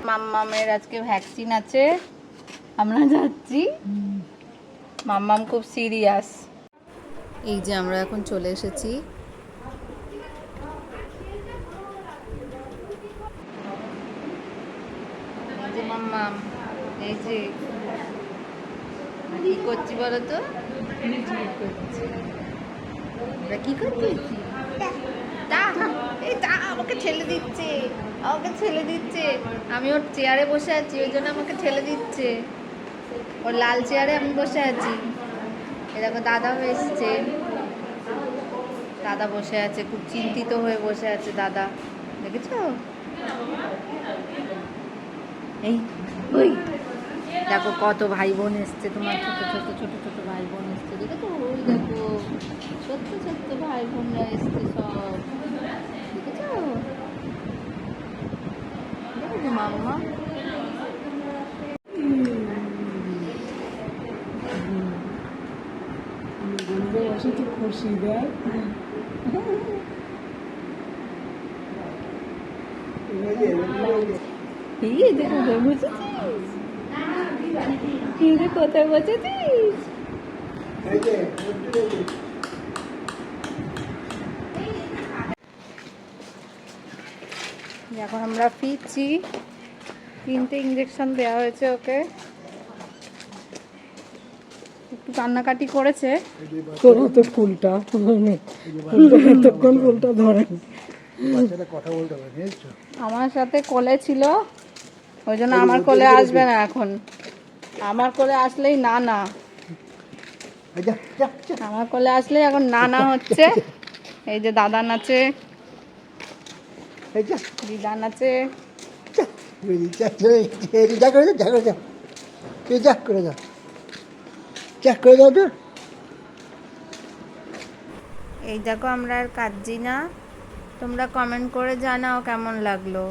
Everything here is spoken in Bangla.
মাম্মামের আজকে ভ্যাকসিন আছে, আমরা যাচ্ছি। মাম্মাম খুব সিরিয়াস। এই যে আমরা এখন চলে এসেছি। এই যে মাম্মাম, এই যে কি করছি বলো তো? আমরা কি করতেছি? আমাকে ঠেলে দিচ্ছে, আমাকে ঠেলে দিচ্ছে। আমি ওর চেয়ারে বসে আছি, ওই জন্য আমাকে ঠেলে দিচ্ছে। ওর লাল চেয়ারে আমি বসে আছি। এ দেখো দাদাও এসছে, দাদা বসে আছে, খুব চিন্তিত হয়ে বসে আছে দাদা, দেখেছো? এই ওই দেখো কত ভাই বোন এসছে, তোমার ছোট ছোট ছোট ছোট ভাই বোন এসছে, দেখেছো? ওই দেখো ছোট্ট ছোট্ট ভাই বোনরা এসছে সব, দেখেছো? দেখেছো মাম্মা? খুশি দেয় কোথায় বসেছিস? এখন আমরা ফিরছি, 3টে ইঞ্জেকশন দেওয়া হয়েছে ওকে, একটু কান্নাকাটি করেছে। করো তো ফুলটা এতক্ষণ ফুলটা ধরেন, কথা বলতে হবে। আমার সাথে কোলে ছিল, ওই জন্য আমার কোলে আসবে না এখন। আমার কোলে আসলেই না না, আমার কোলে আসলে এখন না না হচ্ছে। এই যে দাদা নাচে, দিদা নাচে। এই দেখো আমরা আর কাঁদছি না। তোমরা কমেন্ট করে জানাও কেমন লাগলো।